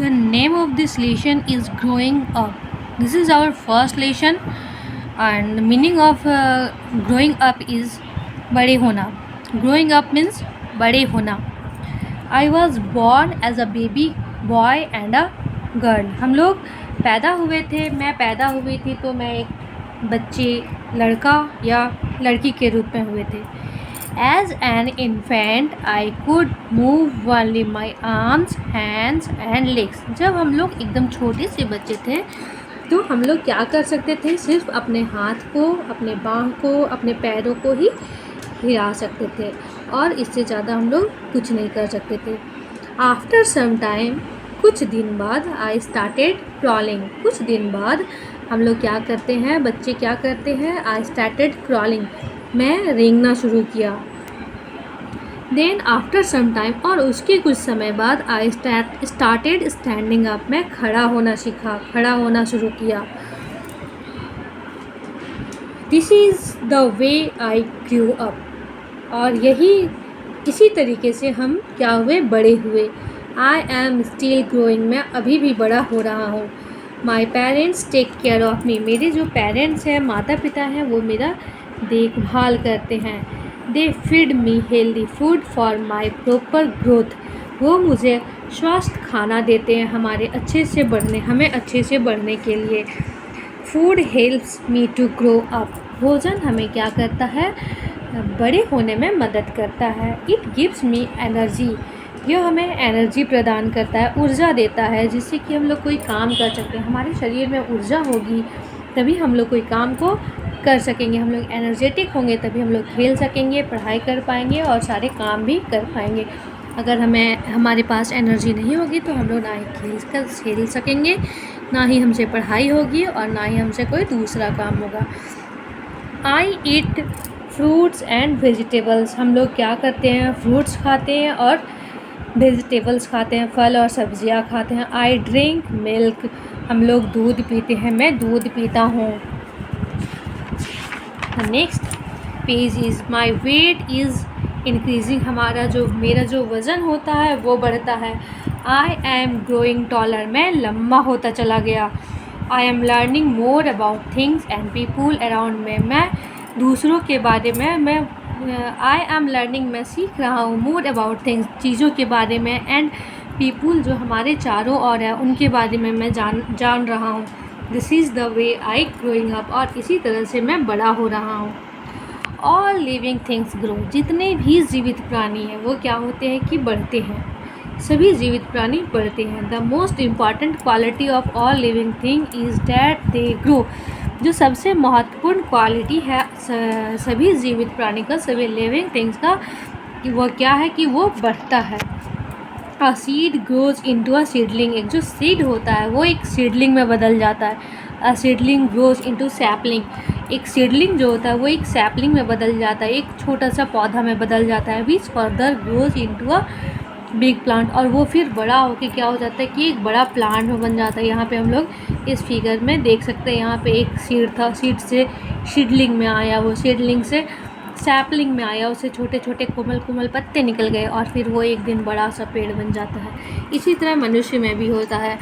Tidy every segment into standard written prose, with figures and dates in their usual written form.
The name of this lesson is growing up. This is our first lesson, and the meaning of growing up is बड़े होना. Growing up means बड़े होना. I was born as a baby boy and a girl. हम लोग पैदा हुए थे, मैं पैदा हुई थी तो मैं एक बच्चे लड़का या लड़की के रूप में हुए थे. As an infant, I could move only my arms, hands and legs. जब हम लोग एकदम छोटे से बच्चे थे तो हम लोग क्या कर सकते थे, सिर्फ अपने हाथ को, अपने बाँह को, अपने पैरों को ही हिला सकते थे और इससे ज़्यादा हम लोग कुछ नहीं कर सकते थे. आफ्टर सम टाइम, कुछ दिन बाद, आई स्टार्टेड क्रॉलिंग. कुछ दिन बाद हम लोग क्या करते हैं, बच्चे क्या करते हैं, आई स्टार्टेड क्रॉलिंग. मैं रेंगना शुरू किया. देन आफ्टर सम टाइम, और उसके कुछ समय बाद, आई स्टार्टेड स्टैंडिंग अप. मैं खड़ा होना सीखा, खड़ा होना शुरू किया. This is the way I grew up. और यही इसी तरीके से हम क्या हुए, बड़े हुए. I am still growing. मैं अभी भी बड़ा हो रहा हूँ. My parents take care of me. मेरे जो पेरेंट्स हैं, माता पिता हैं, वो मेरा देखभाल करते हैं. They feed me healthy food for my proper growth. वो मुझे स्वस्थ खाना देते हैं हमें अच्छे से बढ़ने के लिए. Food helps me to grow up. भोजन हमें क्या करता है, बड़े होने में मदद करता है. It gives me energy. यह हमें एनर्जी प्रदान करता है, ऊर्जा देता है, जिससे कि हम लोग कोई काम कर सकते हैं. हमारे शरीर में ऊर्जा होगी तभी हम लोग कोई काम को कर सकेंगे. हम लोग एनर्जेटिक होंगे तभी हम लोग खेल सकेंगे, पढ़ाई कर पाएंगे और सारे काम भी कर पाएंगे. अगर हमारे पास एनर्जी नहीं होगी तो हम लोग ना ही खेल सकेंगे, ना ही हमसे पढ़ाई होगी और ना ही हमसे कोई दूसरा काम होगा. आई ईट फ्रूट्स एंड वेजिटेबल्स. हम लोग क्या करते हैं, फ्रूट्स खाते हैं और वेजिटेबल्स खाते हैं, फल और सब्जियां खाते हैं. I drink milk. हम लोग दूध पीते हैं, मैं दूध पीता हूँ. Next page is my weight is increasing. मेरा जो वज़न होता है वो बढ़ता है. I am growing taller. मैं लंबा होता चला गया. I am learning more about things and people around me. मैं दूसरों के बारे में आई एम लर्निंग, मैं सीख रहा हूँ. मोर अबाउट थिंग्स, चीज़ों के बारे में, एंड पीपुल, जो हमारे चारों ओर है, उनके बारे में मैं जान रहा हूँ. This is the way I growing up. और इसी तरह से मैं बड़ा हो रहा हूँ. All living things grow. जितने भी जीवित प्राणी हैं वो क्या होते हैं कि बढ़ते हैं. सभी जीवित प्राणी बढ़ते हैं. The most important quality of all living thing is that they grow. जो सबसे महत्वपूर्ण क्वालिटी है सभी जीवित प्राणी का, सभी लिविंग थिंग्स का, वो क्या है कि वो बढ़ता है. A seed grows into a seedling. एक जो सीड होता है वो एक सीडलिंग में बदल जाता है. अ सीडलिंग ग्रोज इनटू सैपलिंग. एक सीडलिंग जो होता है वो एक सैपलिंग में बदल जाता है, एक छोटा सा पौधा में बदल जाता है. Which further grows into a big plant. और वो फिर बड़ा होकर क्या हो जाता है कि एक बड़ा प्लांट में बन जाता है. यहाँ पे हम लोग इस फिगर में देख सकते हैं. यहाँ पे एक सीड था, सीड से सीडलिंग में आया, वो सीडलिंग से सैपलिंग में आया, उससे छोटे छोटे कोमल पत्ते निकल गए और फिर वो एक दिन बड़ा सा पेड़ बन जाता है. इसी तरह मनुष्य में भी होता है.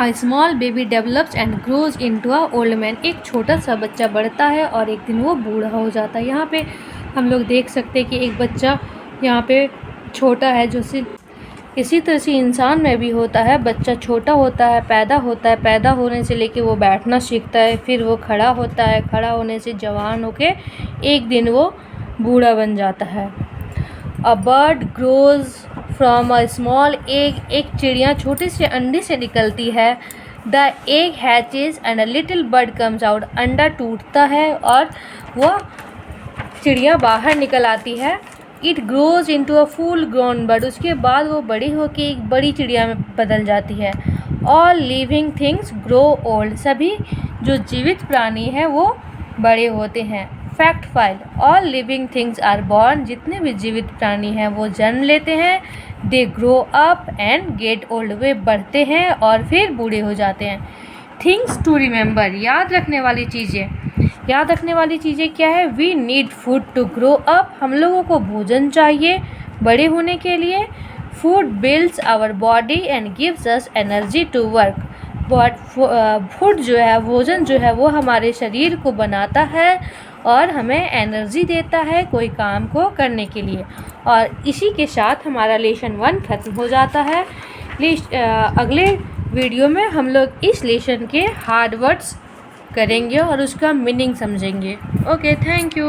A small baby develops and grows into a old man. एक छोटा सा बच्चा बढ़ता है और एक दिन वो बूढ़ा हो जाता है. यहाँ पे हम लोग देख सकते हैं कि एक बच्चा यहाँ पे छोटा है, जो इसी तरह से इंसान में भी होता है. बच्चा छोटा होता है, पैदा होने से लेके वो बैठना सीखता है, फिर वो खड़ा होता है, खड़ा होने से जवान होके एक दिन वो बूढ़ा बन जाता है. A bird grows from a small egg. एक चिड़िया छोटे से अंडे से निकलती है. The egg hatches and a little bird comes out. अंडा टूटता है और वो चिड़िया बाहर निकल आती है. It grows into a full grown bird. उसके बाद वो बड़ी होकर एक बड़ी चिड़िया में बदल जाती है. All living things grow old. सभी जो जीवित प्राणी हैं वो बड़े होते हैं. Fact file. All living things are born. जितने भी जीवित प्राणी हैं वो जन्म लेते हैं. They grow up and get old. वे बढ़ते हैं और फिर बूढ़े हो जाते हैं. Things to remember. याद रखने वाली चीज़ें क्या है. We need food to grow up. हम लोगों को भोजन चाहिए बड़े होने के लिए. Food builds our body and gives us energy to work. But food जो है, भोजन जो है वो हमारे शरीर को बनाता है और हमें एनर्जी देता है कोई काम को करने के लिए। और इसी के साथ हमारा लेसन 1 ख़त्म हो जाता है। अगले वीडियो में हम लोग इस लेसन के हार्ड वर्ड्स करेंगे और उसका मीनिंग समझेंगे। Okay, thank you.